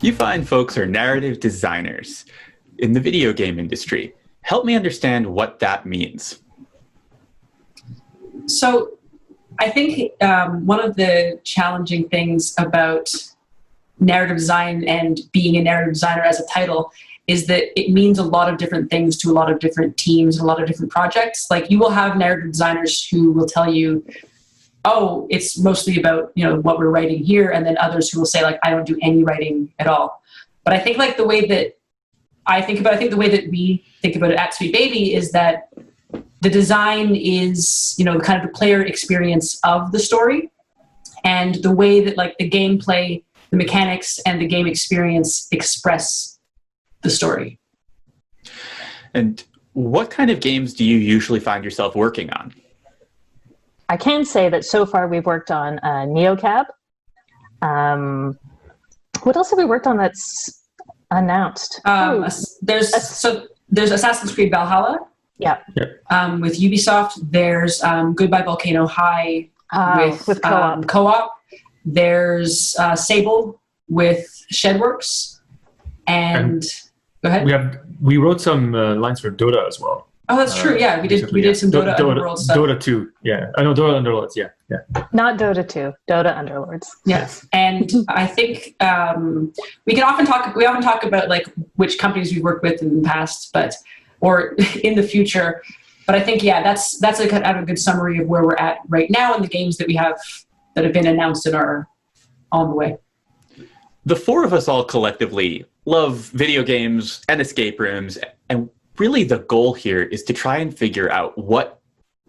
You find folks are narrative designers in the video game industry. Help me understand what that means. So I think one of the challenging things about narrative design and being a narrative designer as a title is that it means a lot of different things to a lot of different teams and a lot of different projects. Like, you will have narrative designers who will tell you, oh, it's mostly about, what we're writing here. And then others who will say, like, I don't do any writing at all. But I think the way that the way that we think about it at Sweet Baby is that the design is, kind of the player experience of the story, and the way that the gameplay, the mechanics, and the game experience express the story. And what kind of games do you usually find yourself working on? I can say that so far we've worked on NeoCab. What else have we worked on that's announced? There's Assassin's Creed Valhalla. Yeah. With Ubisoft. There's Goodbye Volcano High with co-op. There's Sable with Shedworks. And go ahead. We wrote some lines for Dota as well. Oh, that's true. Yeah, we did some Dota Underworld stuff. Dota 2. Yeah. I know Dota Underlords. Yeah. Not Dota 2. Dota Underlords. Yes. And I think we often talk about which companies we've worked with in the past, or in the future. But I think, that's a kind of a good summary of where we're at right now and the games that we have that have been announced and are on the way. The four of us all collectively love video games and escape rooms, and really the goal here is to try and figure out what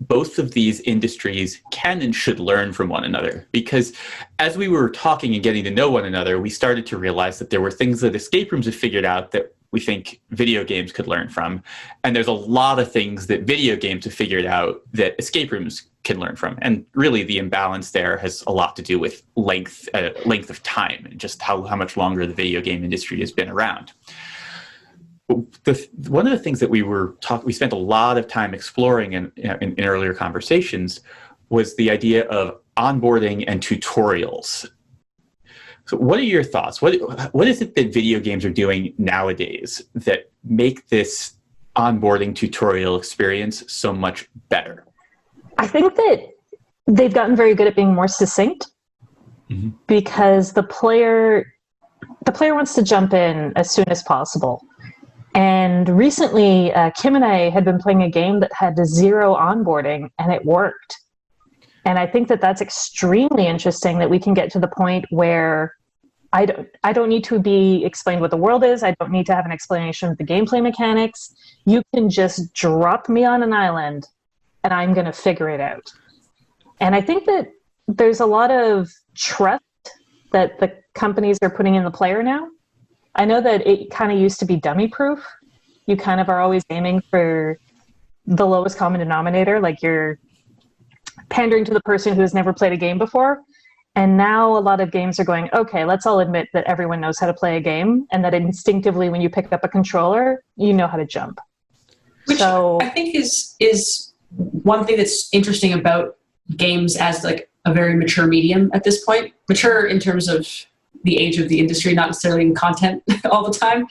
both of these industries can and should learn from one another. Because as we were talking and getting to know one another, we started to realize that there were things that escape rooms have figured out that we think video games could learn from. And there's a lot of things that video games have figured out that escape rooms can learn from. And really the imbalance there has a lot to do with length of time, and just how much longer the video game industry has been around. One of the things that we spent a lot of time exploring in earlier conversations was the idea of onboarding and tutorials. So what are your thoughts? What is it that video games are doing nowadays that make this onboarding tutorial experience so much better? I think that they've gotten very good at being more succinct, because the player wants to jump in as soon as possible. And recently, Kim and I had been playing a game that had 0 onboarding, and it worked. And I think that that's extremely interesting, that we can get to the point where I don't need to be explained what the world is. I don't need to have an explanation of the gameplay mechanics. You can just drop me on an island, and I'm going to figure it out. And I think that there's a lot of trust that the companies are putting in the player now. I know that it kind of used to be dummy proof. You kind of are always aiming for the lowest common denominator, like you're pandering to the person who has never played a game before. And now a lot of games are going, okay, let's all admit that everyone knows how to play a game, and that instinctively when you pick up a controller, you know how to jump. Which I think is one thing that's interesting about games as a very mature medium at this point. Mature in terms of the age of the industry, not necessarily in content all the time.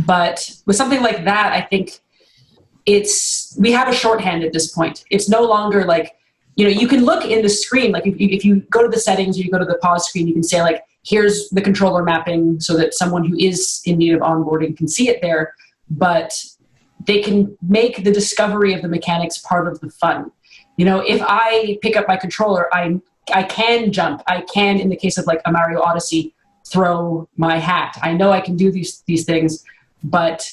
But with something like that, I think we have a shorthand at this point. It's no longer you can look in the screen, if you go to the settings or you go to the pause screen, you can say here's the controller mapping so that someone who is in need of onboarding can see it there, but they can make the discovery of the mechanics part of the fun. If I pick up my controller, I can jump. I can, in the case of a Mario Odyssey, throw my hat. I know I can do these things, but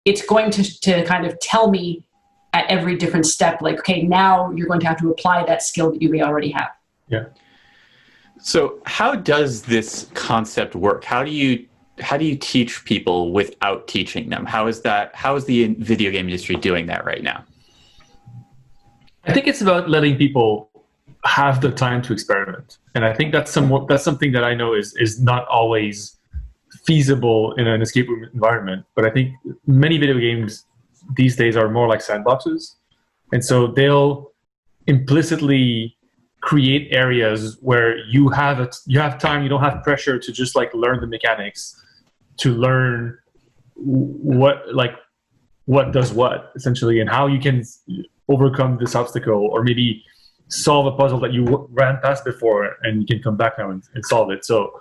it's going to kind of tell me at every different step, okay, now you're going to have to apply that skill that you may already have. Yeah. So how does this concept work? How do you teach people without teaching them? How is the video game industry doing that right now? I think it's about letting people have the time to experiment. And I think that's something that I know is not always feasible in an escape room environment. But I think many video games these days are more like sandboxes. And so they'll implicitly create areas where you have time, you don't have pressure to just learn the mechanics. to learn what does what, essentially, and how you can overcome this obstacle, or maybe solve a puzzle that you ran past before and you can come back now and solve it. So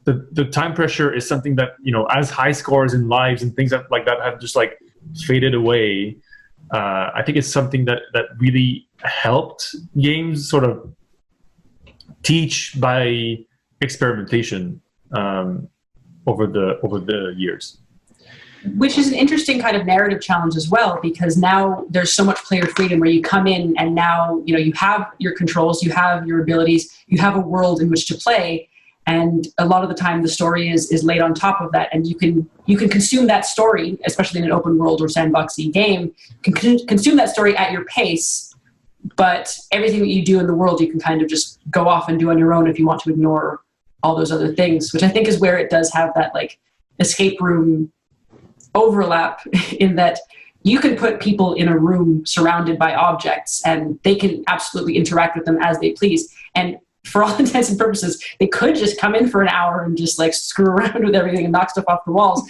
the time pressure is something that, as high scores in lives and things like that have just like faded away, I think it's something that really helped games sort of teach by experimentation over the years. Which is an interesting kind of narrative challenge as well, because now there's so much player freedom where you come in and now, you have your controls, you have your abilities, you have a world in which to play. And a lot of the time the story is laid on top of that. And you can consume that story, especially in an open world or sandboxy game, can consume that story at your pace. But everything that you do in the world, you can kind of just go off and do on your own if you want to ignore all those other things, which I think is where it does have that like escape room overlap, in that you can put people in a room surrounded by objects and they can absolutely interact with them as they please. And for all intents and purposes, they could just come in for an hour and just like screw around with everything and knock stuff off the walls.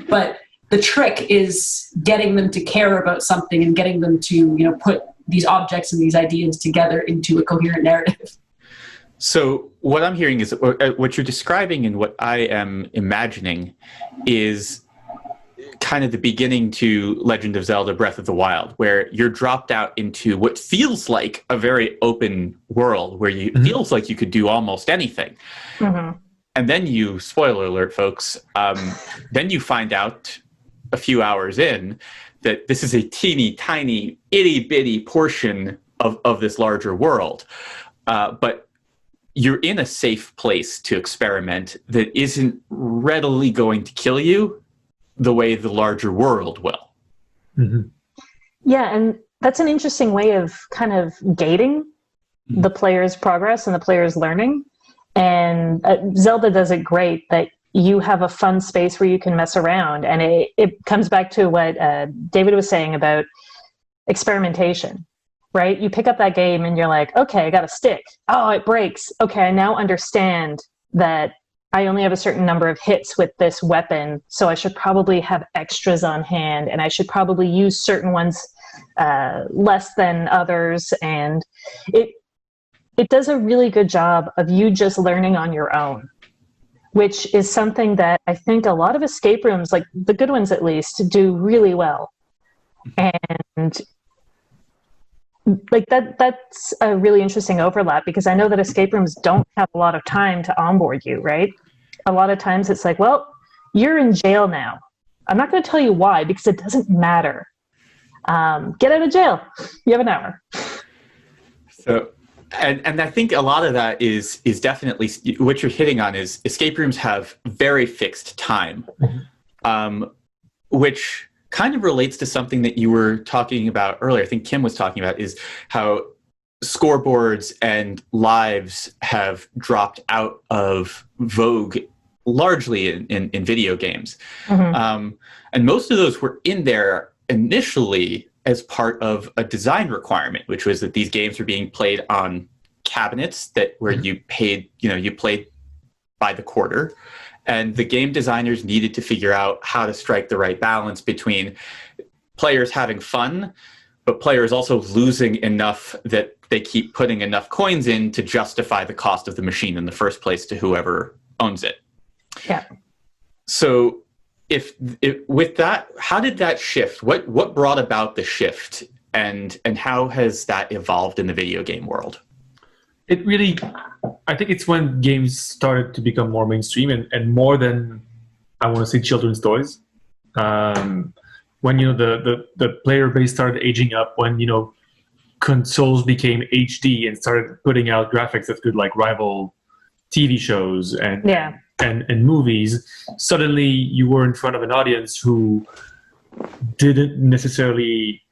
But the trick is getting them to care about something and getting them to, put these objects and these ideas together into a coherent narrative. So what I'm hearing is what you're describing and what I am imagining is kind of the beginning to Legend of Zelda Breath of the Wild, where you're dropped out into what feels like a very open world where you feels like you could do almost anything. Mm-hmm. And then you, spoiler alert, folks, then you find out a few hours in that this is a teeny tiny, itty bitty portion of this larger world. But you're in a safe place to experiment that isn't readily going to kill you the way the larger world will. Mm-hmm. Yeah, and that's an interesting way of kind of gating the player's progress and the player's learning. And Zelda does it great, that you have a fun space where you can mess around. And it comes back to what David was saying about experimentation, right? You pick up that game and you're like, okay, I got a stick. Oh, it breaks. Okay, I now understand that I only have a certain number of hits with this weapon, so I should probably have extras on hand, and I should probably use certain ones less than others. And it does a really good job of you just learning on your own, which is something that I think a lot of escape rooms, like the good ones at least, do really well. And like that's a really interesting overlap, because I know that escape rooms don't have a lot of time to onboard you, right? A lot of times it's like, well, you're in jail now. I'm not going to tell you why, because it doesn't matter. Get out of jail. You have an hour. So, and I think a lot of that is definitely what you're hitting on is escape rooms have very fixed time, which kind of relates to something that you were talking about earlier. I think Kim was talking about is how scoreboards and lives have dropped out of vogue largely in video games. Mm-hmm. And most of those were in there initially as part of a design requirement, which was that these games were being played on cabinets that where you paid, you played by the quarter. And the game designers needed to figure out how to strike the right balance between players having fun, but players also losing enough that they keep putting enough coins in to justify the cost of the machine in the first place to whoever owns it. Yeah. So if with that, how did that shift? What brought about the shift, and how has that evolved in the video game world? It really, I think it's when games started to become more mainstream and more than, I want to say, children's toys. When, the player base started aging up, when, consoles became HD and started putting out graphics that could like rival TV shows and movies, suddenly you were in front of an audience who didn't necessarily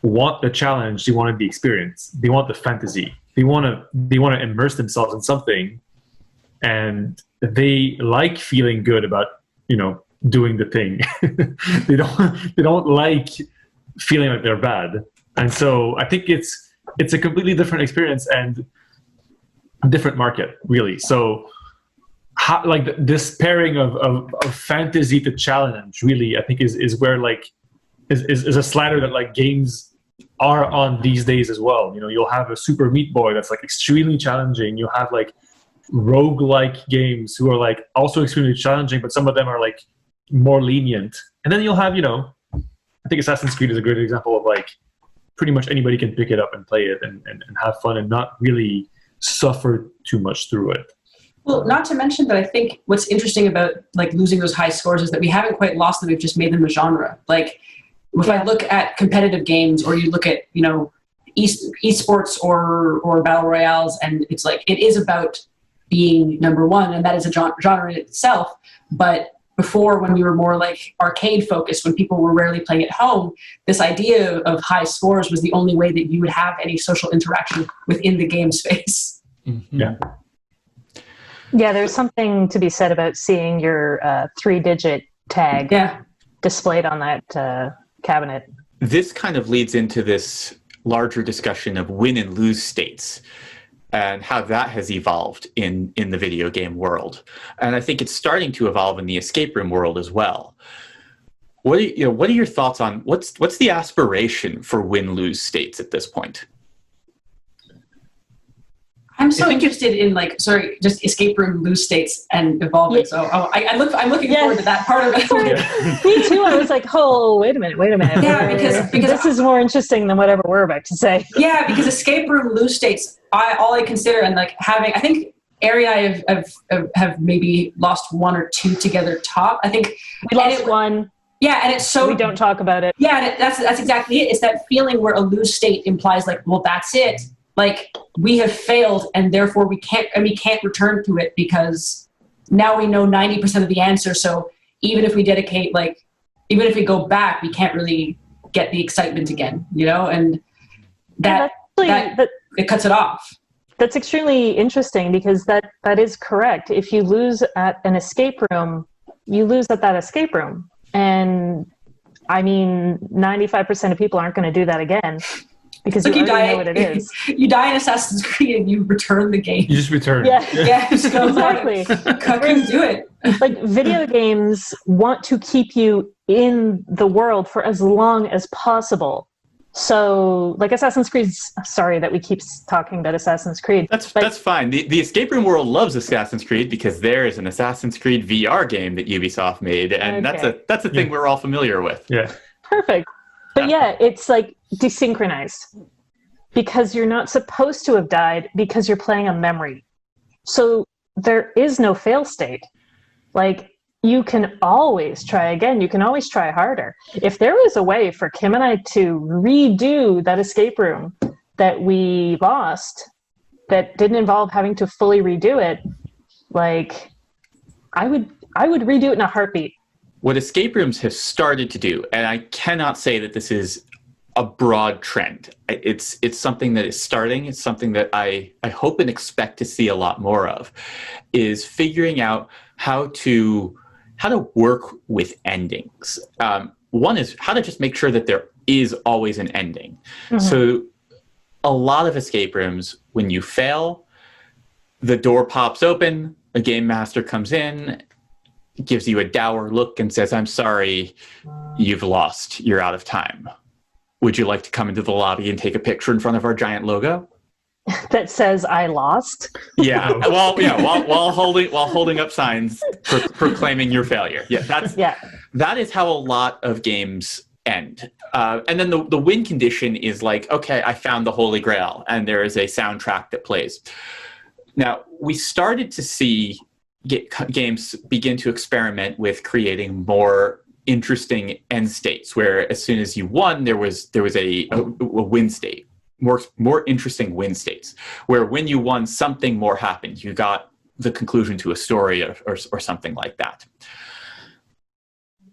want the challenge. They wanted the experience. They want the fantasy. They want to immerse themselves in something, and they like feeling good about doing the thing. they don't like feeling like they're bad, and so I think it's a completely different experience and a different market, really. So this pairing of fantasy to challenge really, I think is where like is a slider that like games are on these days as well. You know, you'll have a Super Meat Boy that's like extremely challenging. You have like roguelike games who are like also extremely challenging, but some of them are like more lenient. And then you'll have, you know, I think Assassin's Creed is a great example of like pretty much anybody can pick it up and play it and have fun and not really suffer too much through it. Well, not to mention that I think what's interesting about like losing those high scores is that we haven't quite lost them. We've just made them a genre. Like if I look at competitive games, or you look at, you know, esports or battle royales, and it's like it is about being number one, and that is a genre in itself. But before, when we were more like arcade focused, when people were rarely playing at home, this idea of high scores was the only way that you would have any social interaction within the game space. Mm-hmm. Yeah. Yeah, there's something to be said about seeing your 3-digit tag displayed on that cabinet. This kind of leads into this larger discussion of win and lose states and how that has evolved in the video game world. And I think it's starting to evolve in the escape room world as well. What are your thoughts on what's the aspiration for win-lose states at this point? I'm so interested in just escape room lose states and evolving. So I'm looking forward to that part of it. Me too. I was like, oh, wait a minute. Yeah, because this is more interesting than whatever we're about to say. Yeah, because escape room lose states, all I consider, and like having, I think Ari have maybe lost one or two together top. I think we lost one. Yeah, and it's so we don't talk about it. Yeah, and that's exactly it. It's that feeling where a lose state implies like, well, that's it. Like we have failed, and therefore we can't return to it because now we know 90% of the answer. So even if we we go back, we can't really get the excitement again, you know, and that it cuts it off. That's extremely interesting because that is correct. If you lose at an escape room, you lose at that escape room. And I mean, 95% of people aren't going to do that again. Because you already know what it is. You die in Assassin's Creed and you return the game. You just return. Yeah, just go exactly. Couldn't do it. Like video games want to keep you in the world for as long as possible. So, like Assassin's Creed. Sorry that we keep talking about Assassin's Creed. That's fine. The escape room world loves Assassin's Creed because there is an Assassin's Creed VR game that Ubisoft made, and that's a thing we're all familiar with. Yeah. Perfect. But yeah, it's like desynchronized because you're not supposed to have died because you're playing a memory. So there is no fail state. Like you can always try again. You can always try harder. If there was a way for Kim and I to redo that escape room that we lost that didn't involve having to fully redo it, like I would redo it in a heartbeat. What escape rooms have started to do, and I cannot say that this is a broad trend. It's something that is starting. It's something that I hope and expect to see a lot more of, is figuring out how to work with endings. One is how to just make sure that there is always an ending. Mm-hmm. So a lot of escape rooms, when you fail, the door pops open, a game master comes in, gives you a dour look and says, "I'm sorry, you've lost. You're out of time. Would you like to come into the lobby and take a picture in front of our giant logo?" That says "I lost." Yeah. While holding up signs proclaiming your failure. Yeah. That is how a lot of games end. And then the win condition is like, okay, I found the Holy Grail, and there is a soundtrack that plays. Now, we started to see games begin to experiment with creating more interesting end states, where as soon as you won, there was a win state, more interesting win states, where when you won, something more happened. You got the conclusion to a story or something like that.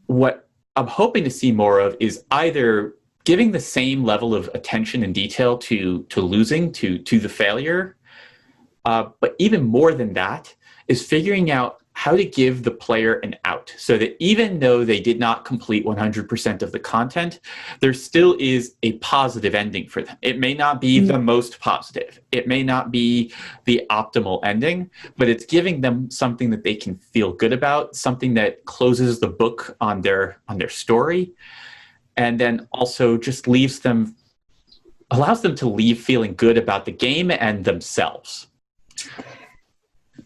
What I'm hoping to see more of is either giving the same level of attention and detail to losing, to the failure, but even more than that, is figuring out how to give the player an out so that even though they did not complete 100% of the content, there still is a positive ending for them. It may not be the most positive. It may not be the optimal ending, but it's giving them something that they can feel good about, something that closes the book on their story, and then also just allows them to leave feeling good about the game and themselves.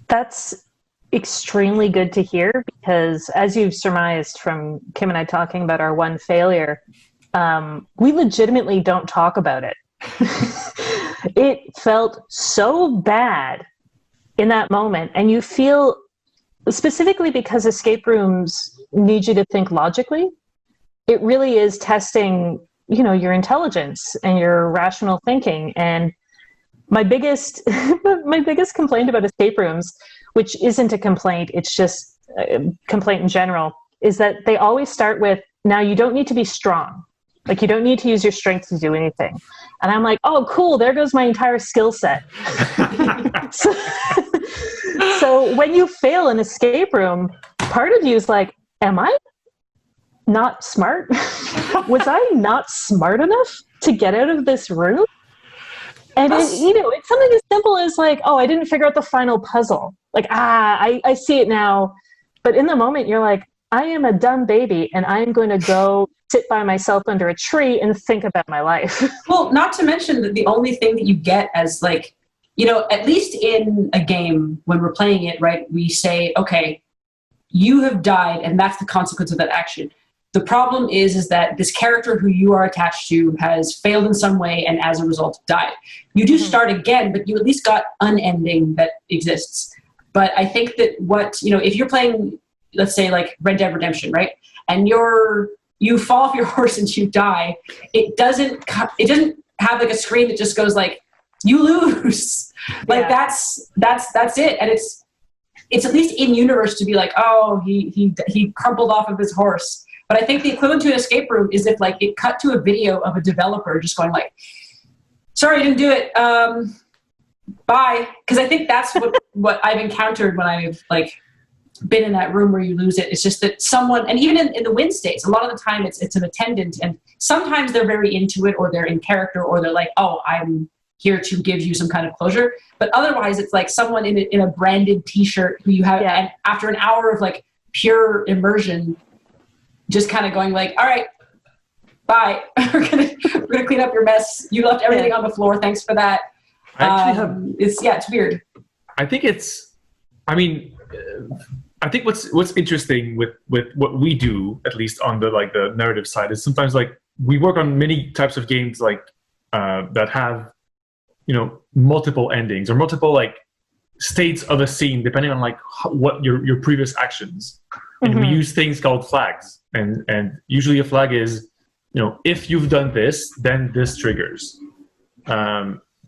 That's extremely good to hear, because as you've surmised from Kim and I talking about our one failure, we legitimately don't talk about it. It felt so bad in that moment, and you feel, specifically because escape rooms need you to think logically, it really is testing, your intelligence and your rational thinking. And my biggest complaint about escape rooms, which isn't a complaint, it's just a complaint in general, is that they always start with, now you don't need to be strong. Like, you don't need to use your strength to do anything. And I'm like, oh, cool, there goes my entire skill set. So when you fail an escape room, part of you is like, am I not smart? Was I not smart enough to get out of this room? And it's something as simple as like, oh, I didn't figure out the final puzzle. Like, I see it now. But in the moment, you're like, I am a dumb baby, and I am going to go sit by myself under a tree and think about my life. Well, not to mention that the only thing that you get as like, at least in a game, when we're playing it, right, we say, okay, you have died, and that's the consequence of that action. The problem is that this character who you are attached to has failed in some way and as a result died. You do start again, but you at least got an ending that exists. But I think that if you're playing, let's say like Red Dead Redemption, right? And you fall off your horse and you die, it doesn't have like a screen that just goes like, you lose. Like that's it. And it's at least in universe to be like, oh, he crumpled off of his horse. But I think the equivalent to an escape room is if like it cut to a video of a developer just going like, sorry, I didn't do it. Bye. Because I think that's what I've encountered when I've like been in that room where you lose it. It's just that someone, and even in the win states, a lot of the time it's an attendant, and sometimes they're very into it, or they're in character, or they're like, oh, I'm here to give you some kind of closure. But otherwise it's like someone in a branded t-shirt who you have, and after an hour of like pure immersion, just kind of going like, all right, bye. we're gonna clean up your mess. You left everything on the floor. Thanks for that. It's weird. I think I think what's interesting with what we do, at least on the narrative side, is sometimes like we work on many types of games like that have multiple endings or multiple like states of a scene depending on like what your previous actions. And we use things called flags. And usually a flag is, if you've done this, then this triggers,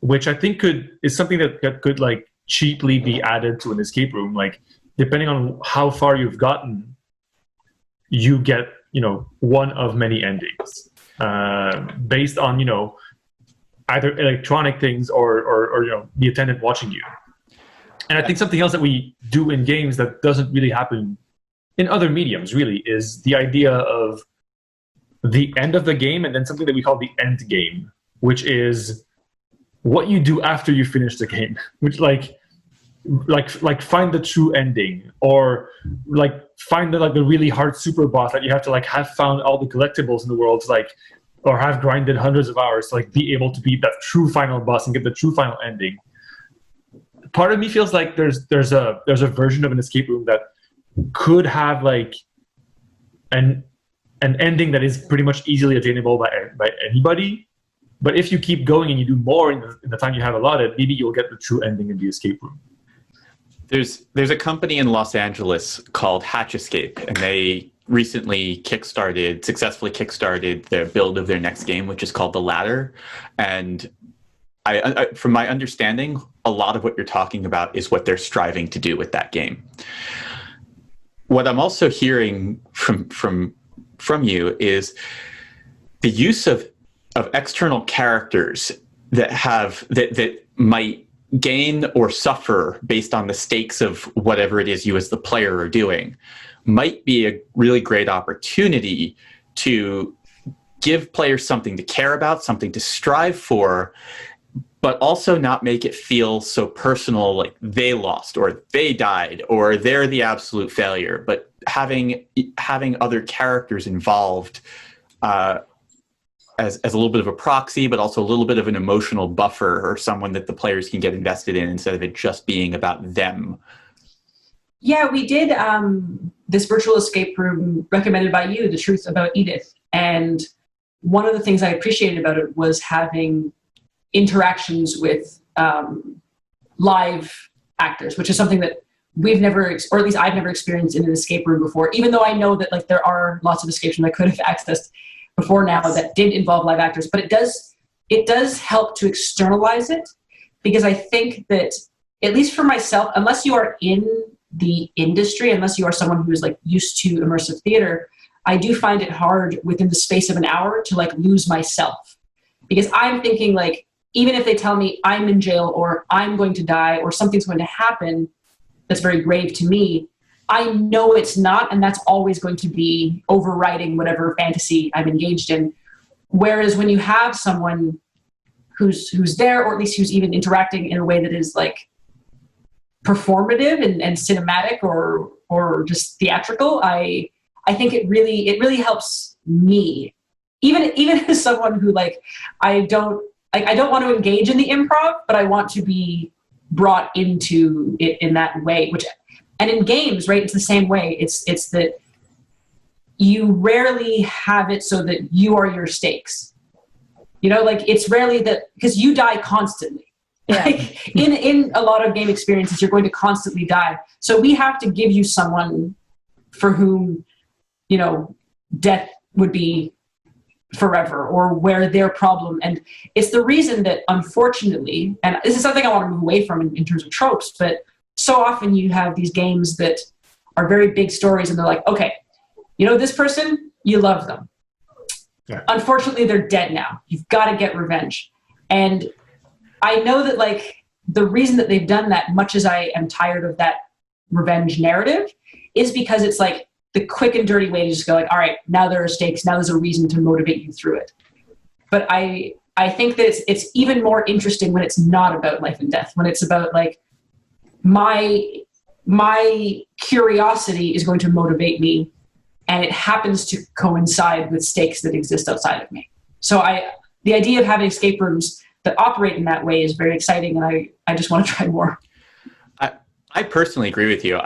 which I think is something that could like cheaply be added to an escape room. Like, depending on how far you've gotten, you get, one of many endings based on, either electronic things or the attendant watching you. And I think something else that we do in games that doesn't really happen in other mediums really is the idea of the end of the game, and then something that we call the end game, which is what you do after you finish the game, which like find the true ending, or like find the really hard super boss that you have to like have found all the collectibles in the world, or have grinded hundreds of hours to like be able to beat that true final boss and get the true final ending. Part of me feels like there's a version of an escape room that could have like an ending that is pretty much easily attainable by anybody, but if you keep going and you do more in the time you have allotted, maybe you'll get the true ending in the escape room. There's a company in Los Angeles called Hatch Escape, and they recently successfully kickstarted the build of their next game, which is called The Ladder. And I from my understanding, a lot of what you're talking about is what they're striving to do with that game. What I'm also hearing from you is the use of external characters that might gain or suffer based on the stakes of whatever it is you as the player are doing might be a really great opportunity to give players something to care about, something to strive for, but also not make it feel so personal, like they lost or they died or they're the absolute failure, but having other characters involved as a little bit of a proxy, but also a little bit of an emotional buffer or someone that the players can get invested in instead of it just being about them. Yeah, we did this virtual escape room recommended by you, The Truth About Edith. And one of the things I appreciated about it was having interactions with live actors, which is something that we've never, or at least I've never experienced in an escape room before, even though I know that like there are lots of escape rooms I could have accessed before now that did involve live actors. But it does help to externalize it, because I think that, at least for myself, unless you are in the industry, unless you are someone who is like used to immersive theater, I do find it hard within the space of an hour to like lose myself, because I'm thinking like, even if they tell me I'm in jail or I'm going to die or something's going to happen that's very grave to me, I know it's not, and that's always going to be overriding whatever fantasy I'm engaged in. Whereas when you have someone who's there, or at least who's even interacting in a way that is like performative and cinematic or just theatrical, I think it really helps me. Even as someone who like I don't want to engage in the improv, but I want to be brought into it in that way. And in games, right, it's the same way. It's that you rarely have it so that you are your stakes. You know, like it's rarely that, because you die constantly. Yeah. Like in a lot of game experiences, you're going to constantly die. So we have to give you someone for whom, you know, death would be forever, or where their problem. And it's the reason that, unfortunately, and this is something I want to move away from in terms of tropes, but so often you have these games that are very big stories and they're like, okay, you know, this person, you love them. Yeah. Unfortunately, they're dead now. You've got to get revenge. And I know that like the reason that they've done that, much as I am tired of that revenge narrative, is because it's like the quick and dirty way to just go like, all right, now there are stakes. Now there's a reason to motivate you through it. But I think that it's even more interesting when it's not about life and death, when it's about like, my curiosity is going to motivate me, and it happens to coincide with stakes that exist outside of me. So the idea of having escape rooms that operate in that way is very exciting, and I just want to try more. I personally agree with you.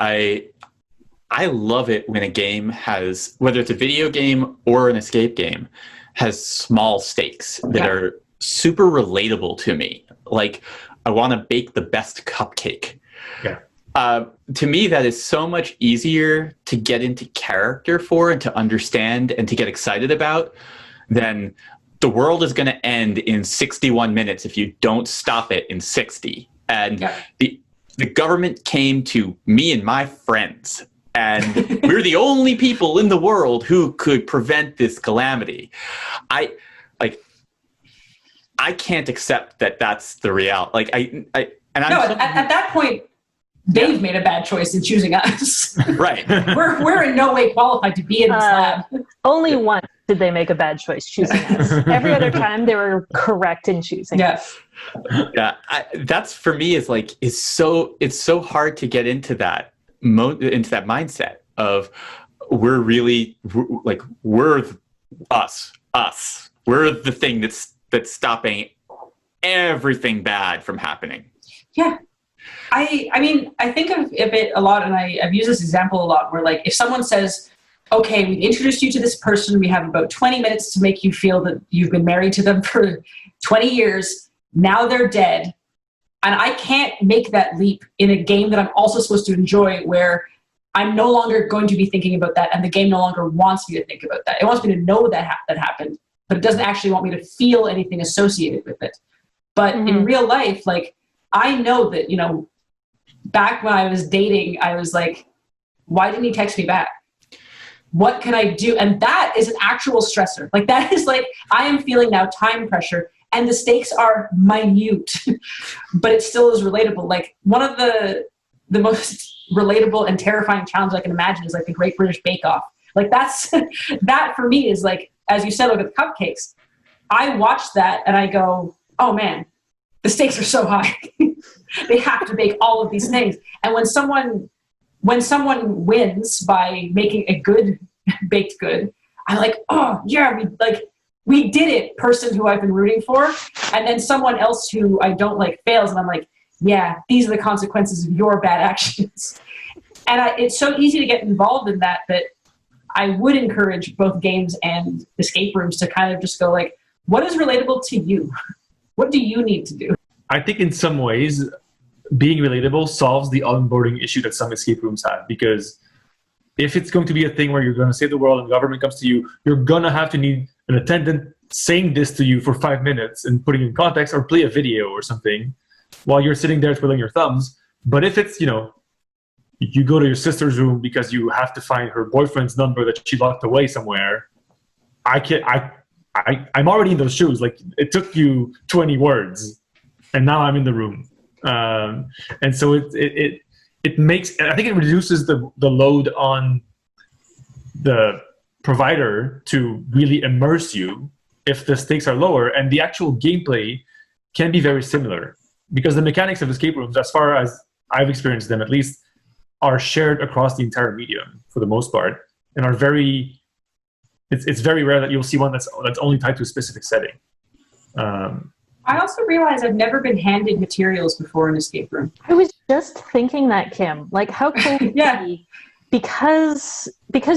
I love it when a game has, whether it's a video game or an escape game, has small stakes that are super relatable to me. Like, I want to bake the best cupcake. Yeah. To me, that is so much easier to get into character for and to understand and to get excited about than the world is going to end in 61 minutes if you don't stop it in 60. And the government came to me and my friends, and we're the only people in the world who could prevent this calamity. I can't accept that that's the reality. Like at that point, they've made a bad choice in choosing us. Right. We're in no way qualified to be in this lab. Only once did they make a bad choice choosing us. Every other time they were correct in choosing us. Yeah. That's for me is like, it's so hard to get into that mindset of we're us. We're the thing that's stopping everything bad from happening. Yeah. I mean, I think of it a lot, and I've used this example a lot, where like if someone says, okay, we introduced you to this person, we have about 20 minutes to make you feel that you've been married to them for 20 years, now they're dead, and I can't make that leap in a game that I'm also supposed to enjoy, where I'm no longer going to be thinking about that, and the game no longer wants me to think about that. It wants me to know that that happened, but it doesn't actually want me to feel anything associated with it. But in real life, like, I know that, you know, back when I was dating, I was like, why didn't he text me back? What can I do? And that is an actual stressor. Like, that is like, I am feeling now time pressure. and the stakes are minute, but it still is relatable. Like one of the most relatable and terrifying challenge I can imagine is like the Great British Bake Off. Like that's that for me is like, as you said, with the cupcakes, I watch that and I go, oh man, the stakes are so high. They have to bake all of these things. And when someone wins by making a good baked good, I'm like, oh yeah, we did it, person who I've been rooting for. And then someone else who I don't like fails, and I'm like, yeah, these are the consequences of your bad actions. And it's so easy to get involved in that I would encourage both games and escape rooms to kind of just go like, what is relatable to you? What do you need to do? I think in some ways, being relatable solves the onboarding issue that some escape rooms have, because if it's going to be a thing where you're going to save the world and the government comes to you, you're going to have to need an attendant saying this to you for 5 minutes and putting in context, or play a video or something while you're sitting there twiddling your thumbs. But if it's, you go to your sister's room because you have to find her boyfriend's number that she locked away somewhere, I'm already in those shoes. Like, it took you 20 words and now I'm in the room. And so it makes, I think it reduces the load on the provider to really immerse you if the stakes are lower, and the actual gameplay can be very similar, because the mechanics of escape rooms, as far as I've experienced them at least, are shared across the entire medium for the most part, and are very, it's very rare that you'll see one that's only tied to a specific setting. I also realize I've never been handed materials before in an escape room. I was just thinking that, Kim. Like, how cool would it be? Because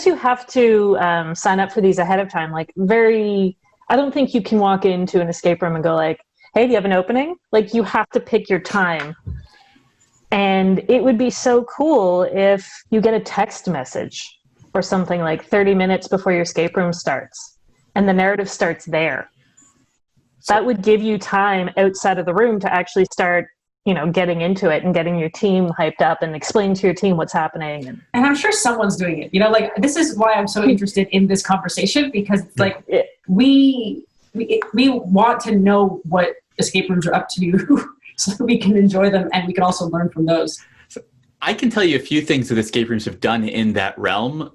you have to sign up for these ahead of time. Like, I don't think you can walk into an escape room and go like, hey, do you have an opening? Like, you have to pick your time. And it would be so cool if you get a text message or something like 30 minutes before your escape room starts, and the narrative starts there. That would give you time outside of the room to actually start, getting into it and getting your team hyped up and explain to your team what's happening. And I'm sure someone's doing it. This is why I'm so interested in this conversation, because we want to know what escape rooms are up to so that we can enjoy them and we can also learn from those. I can tell you a few things that escape rooms have done in that realm,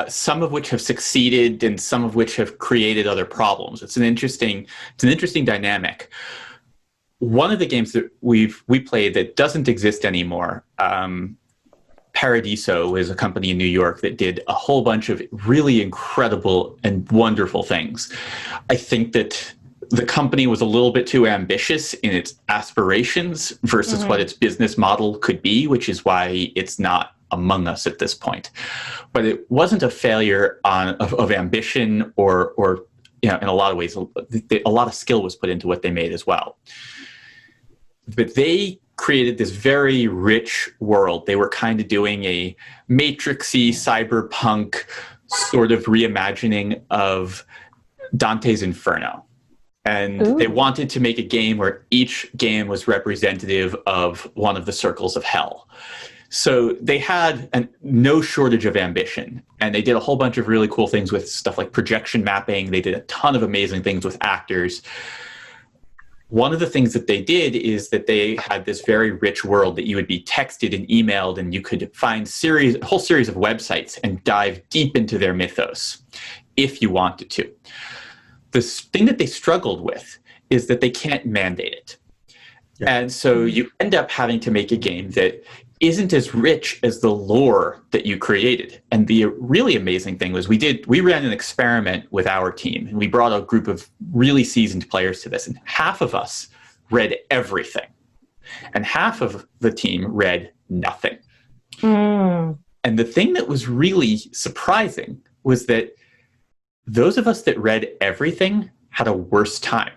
some of which have succeeded and some of which have created other problems. It's an interesting dynamic. One of the games that we played that doesn't exist anymore, Paradiso, is a company in New York that did a whole bunch of really incredible and wonderful things. I think that the company was a little bit too ambitious in its aspirations versus what its business model could be, which is why it's not among us at this point. But it wasn't a failure of ambition or in a lot of ways, a lot of skill was put into what they made as well. But they created this very rich world. They were kind of doing a matrixy cyberpunk sort of reimagining of Dante's Inferno. And they wanted to make a game where each game was representative of one of the circles of hell. So they had no shortage of ambition. And they did a whole bunch of really cool things with stuff like projection mapping. They did a ton of amazing things with actors. One of the things that they did is that they had this very rich world that you would be texted and emailed, and you could find a whole series of websites and dive deep into their mythos if you wanted to. The thing that they struggled with is that they can't mandate it. Yeah. And so you end up having to make a game that isn't as rich as the lore that you created. And the really amazing thing was we ran an experiment with our team, and we brought a group of really seasoned players to this, and half of us read everything and half of the team read nothing. And the thing that was really surprising was that those of us that read everything had a worse time.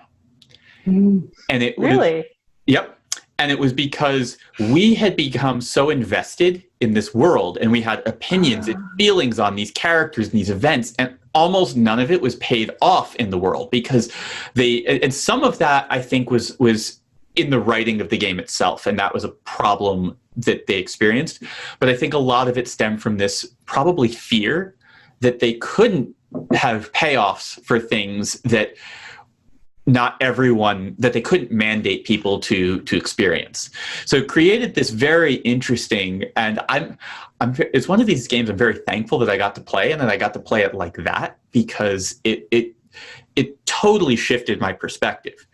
And it really? Yep. And it was because we had become so invested in this world, and we had opinions and feelings on these characters and these events, and almost none of it was paid off in the world, because and some of that I think was in the writing of the game itself, and that was a problem that they experienced. But I think a lot of it stemmed from this probably fear that they couldn't have payoffs for things that not everyone, that they couldn't mandate people to experience. So it created this very interesting, and it's one of these games I'm very thankful that I got to play, and that I got to play it like that, because it totally shifted my perspective.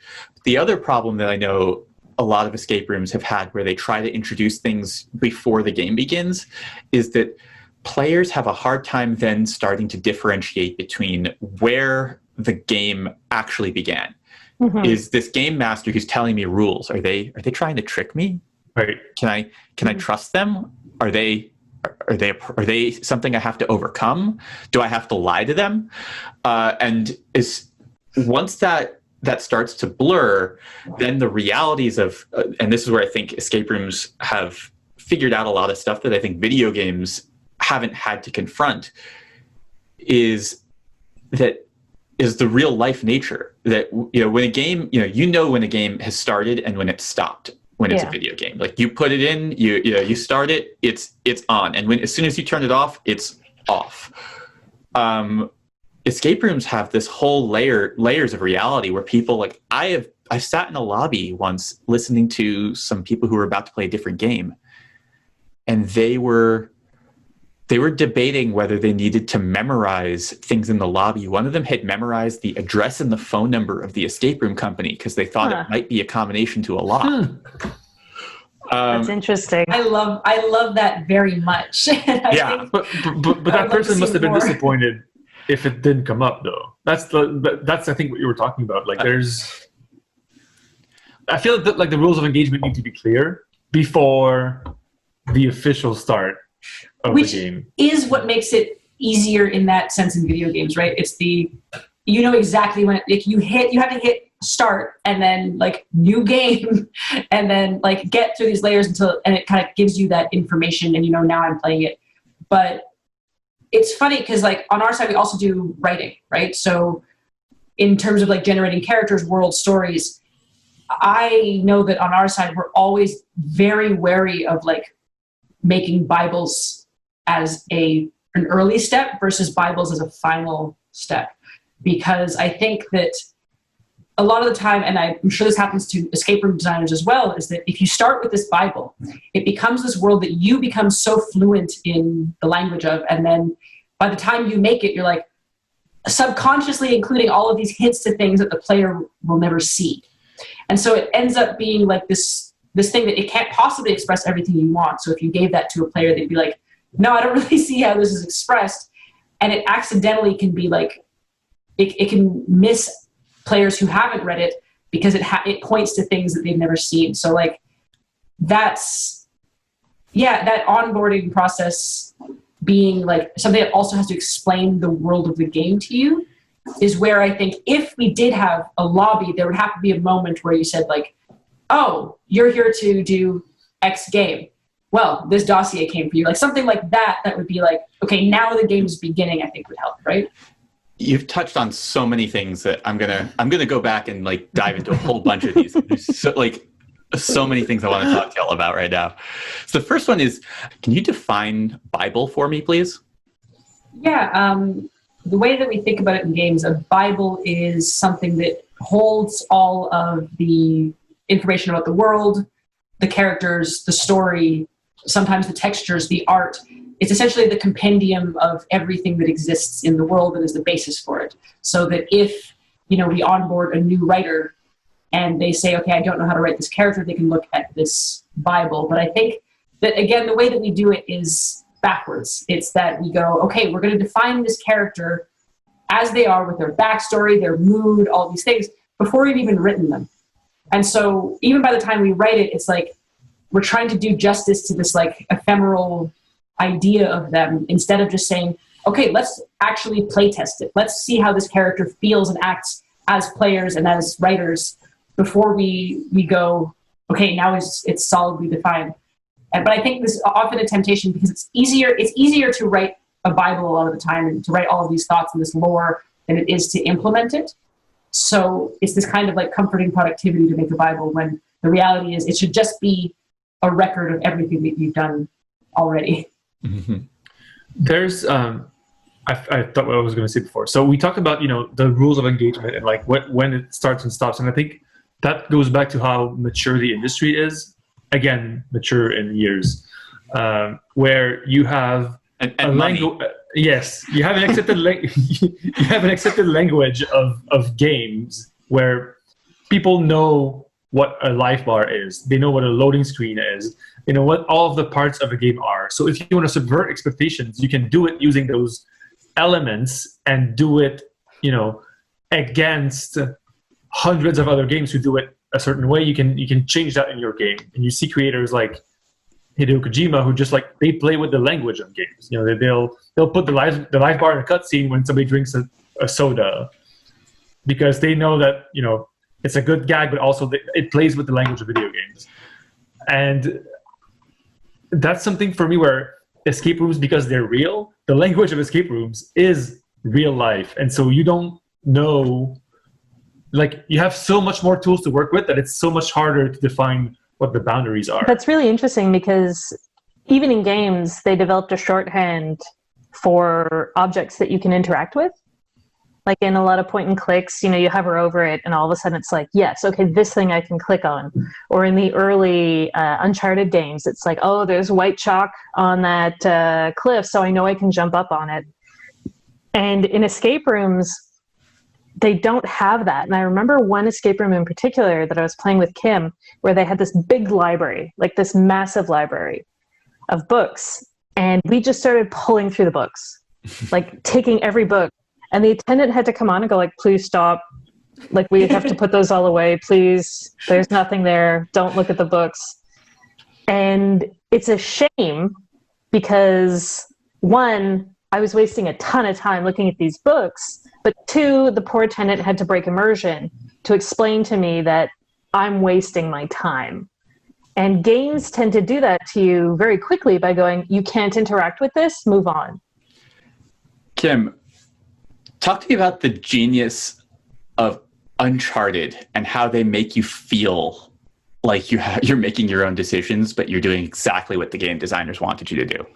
The other problem that I know a lot of escape rooms have had, where they try to introduce things before the game begins, is that players have a hard time then starting to differentiate between where the game actually began. Mm-hmm. Is this game master who's telling me rules, are they trying to trick me? Right. Can I trust them? Are they something I have to overcome? Do I have to lie to them? And once that starts to blur, then the realities of, and this is where I think escape rooms have figured out a lot of stuff that I think video games haven't had to confront, is the real life nature. That, when a game, when a game has started and when it stopped, when it's a video game. Like, you put it in, you start it, it's on, and as soon as you turn it off, it's off. Escape rooms have this whole layers of reality where people, like, I sat in a lobby once listening to some people who were about to play a different game, and they were debating whether they needed to memorize things in the lobby. One of them had memorized the address and the phone number of the escape room company because they thought it might be a combination to a lock. That's interesting. I love that very much. But that person must have been disappointed if it didn't come up, though. That's I think what you were talking about. Like, I feel that, like, the rules of engagement need to be clear before the official start of the game. Is what makes it easier in that sense in video games, right? It's exactly when you have to hit start and then, like, new game, and then, like, get through these layers and it kind of gives you that information, and now I'm playing it. But it's funny because, like, on our side we also do writing, right? So in terms of, like, generating characters, world stories, I know that on our side we're always very wary of, like, making Bibles as an early step versus Bibles as a final step, because I think that a lot of the time, and I'm sure this happens to escape room designers as well, is that if you start with this Bible, it becomes this world that you become so fluent in the language of, and then by the time you make it, you're, like, subconsciously including all of these hints to things that the player will never see. And so it ends up being like this thing that it can't possibly express everything you want. So if you gave that to a player, they'd be like, no, I don't really see how this is expressed. And it accidentally can be like, it can miss players who haven't read it because it points to things that they've never seen. So, like, that onboarding process being, like, something that also has to explain the world of the game to you is where I think if we did have a lobby, there would have to be a moment where you said, like, oh, you're here to do X game. Well, this dossier came for you. Like, something like that would be like, okay, now the game's beginning, I think would help, right? You've touched on so many things that I'm gonna go back and, like, dive into a whole bunch of these. There's so many things I want to talk to y'all about right now. So the first one is, can you define Bible for me, please? Yeah, the way that we think about it in games, a Bible is something that holds all of the information about the world, the characters, the story, sometimes the textures, the art. It's essentially the compendium of everything that exists in the world and is the basis for it. So that if, we onboard a new writer and they say, okay, I don't know how to write this character, they can look at this Bible. But I think that, again, the way that we do it is backwards. It's that we go, okay, we're going to define this character as they are with their backstory, their mood, all these things, before we've even written them. And so even by the time we write it, it's like we're trying to do justice to this, like, ephemeral idea of them, instead of just saying, okay, let's actually play test it. Let's see how this character feels and acts as players and as writers before we go, okay, now it's solidly defined. But I think this is often a temptation because it's easier to write a Bible a lot of the time and to write all of these thoughts and this lore than it is to implement it. So it's this kind of, like, comforting productivity to make a Bible, when the reality is it should just be a record of everything that you've done already. Mm-hmm. There's I thought what I was going to say before. So we talked about, the rules of engagement and like when it starts and stops. And I think that goes back to how mature the industry is. Again, mature in years, where you have a language. Yes, you have an accepted you have an accepted language of games where people know what a life bar is. They know what a loading screen is. They know what all of the parts of a game are. So if you want to subvert expectations, you can do it using those elements and do it, against hundreds of other games who do it a certain way. You can change that in your game. And you see creators like Hideo Kojima who just like they play with the language of games. They'll put the life bar in a cutscene when somebody drinks a soda, because they know that it's a good gag, but also it plays with the language of video games. And that's something for me where escape rooms, because they're real, the language of escape rooms is real life, and so you don't know. Like, you have so much more tools to work with that it's so much harder to define what the boundaries are. That's really interesting, because even in games, they developed a shorthand for objects that you can interact with. Like in a lot of point and clicks, you hover over it and all of a sudden it's like, yes, okay, this thing I can click on. Or in the early Uncharted games, it's like, oh, there's white chalk on that cliff, so I know I can jump up on it. And in escape rooms, they don't have that. And I remember one escape room in particular that I was playing with Kim, where they had this big library, like this massive library of books. And we just started pulling through the books, like taking every book. And the attendant had to come on and go like, please stop. Like, we have to put those all away. Please, there's nothing there. Don't look at the books. And it's a shame because, one, I was wasting a ton of time looking at these books. But two, the poor attendant had to break immersion to explain to me that I'm wasting my time. And games tend to do that to you very quickly by going, you can't interact with this, move on. Kim, talk to me about the genius of Uncharted and how they make you feel like you're making your own decisions, but you're doing exactly what the game designers wanted you to do.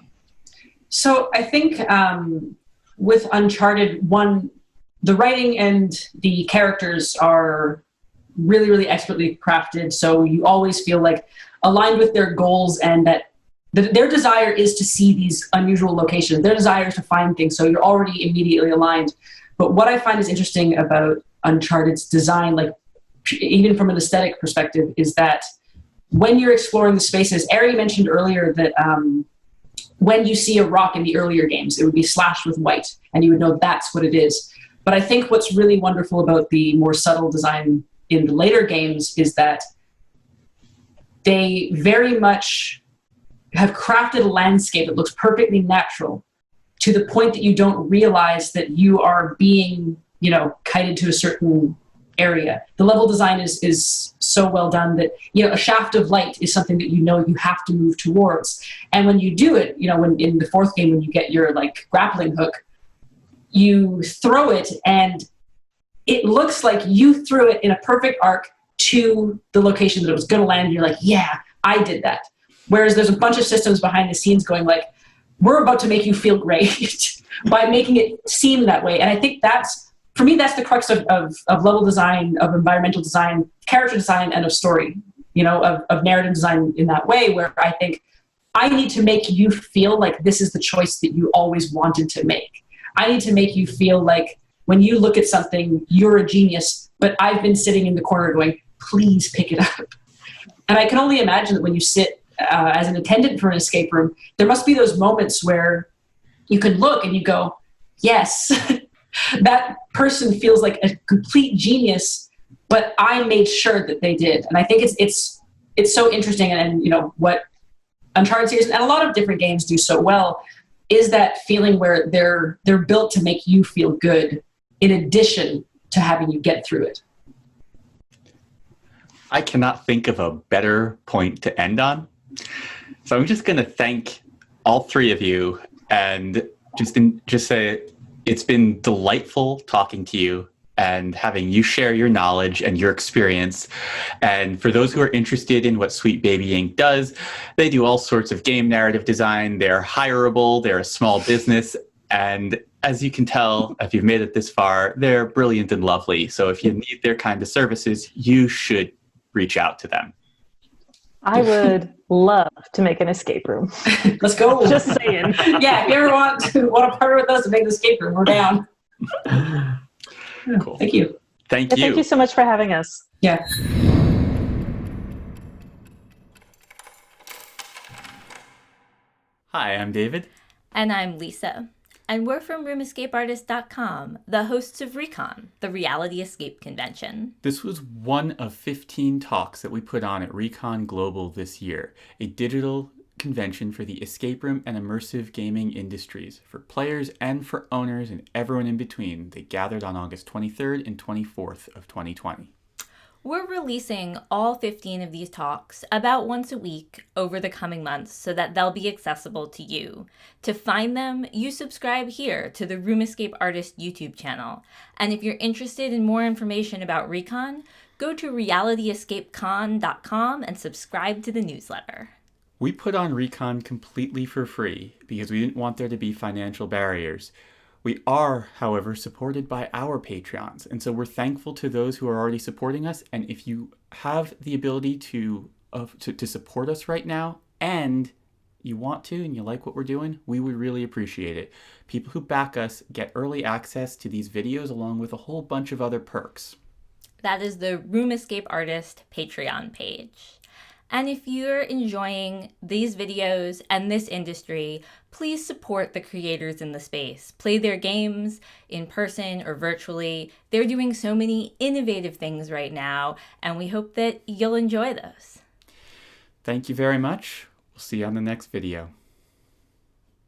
So I think with Uncharted, one, the writing and the characters are really, really expertly crafted. So you always feel like aligned with their goals, and that their desire is to see these unusual locations. Their desire is to find things. So you're already immediately aligned. But what I find is interesting about Uncharted's design, like even from an aesthetic perspective, is that when you're exploring the spaces, Ari mentioned earlier that when you see a rock in the earlier games, it would be slashed with white, and you would know that's what it is. But I think what's really wonderful about the more subtle design in the later games is that they very much have crafted a landscape that looks perfectly natural, to the point that you don't realize that you are being, kited to a certain area. The level design is so well done that, a shaft of light is something that you have to move towards. And when you do it, when in the fourth game, when you get your grappling hook, you throw it and it looks like you threw it in a perfect arc to the location that it was going to land. And you're like, yeah, I did that. Whereas there's a bunch of systems behind the scenes going like, we're about to make you feel great by making it seem that way. And I think for me, that's the crux of level design, of environmental design, character design, and of story, of narrative design in that way, where I think I need to make you feel like this is the choice that you always wanted to make. I need to make you feel like when you look at something, you're a genius, but I've been sitting in the corner going, please pick it up. And I can only imagine that when you sit as an attendant for an escape room, there must be those moments where you can look and you go, yes, that person feels like a complete genius, but I made sure that they did. And I think it's so interesting. And what Uncharted series and a lot of different games do so well is that feeling where they're built to make you feel good in addition to having you get through it. I cannot think of a better point to end on. So I'm just going to thank all three of you and just say it's been delightful talking to you and having you share your knowledge and your experience. And for those who are interested in what Sweet Baby Inc. does, they do all sorts of game narrative design. They're hireable. They're a small business. And as you can tell, if you've made it this far, they're brilliant and lovely. So if you need their kind of services, you should reach out to them. I would love to make an escape room. Let's go. Just saying. Yeah, if you ever want to partner with us to make an escape room, we're down. Cool. Thank you. Thank you. Thank you so much for having us. Yeah. Hi, I'm David. And I'm Lisa. And we're from RoomEscapeArtist.com, the hosts of RECON, the Reality Escape Convention. This was one of 15 talks that we put on at RECON Global this year, a digital convention for the escape room and immersive gaming industries, for players and for owners and everyone in between. They gathered on August 23rd and 24th of 2020. We're releasing all 15 of these talks about once a week over the coming months so that they'll be accessible to you. To find them, you subscribe here to the Room Escape Artist YouTube channel. And if you're interested in more information about RECON, go to realityescapecon.com and subscribe to the newsletter. We put on RECON completely for free because we didn't want there to be financial barriers. We are, however, supported by our Patreons, and so we're thankful to those who are already supporting us. And if you have the ability to support us right now, and you want to, and you like what we're doing, we would really appreciate it. People who back us get early access to these videos along with a whole bunch of other perks. That is the Room Escape Artist Patreon page. And if you're enjoying these videos and this industry, please support the creators in the space. Play their games in person or virtually. They're doing so many innovative things right now, and we hope that you'll enjoy those. Thank you very much. We'll see you on the next video.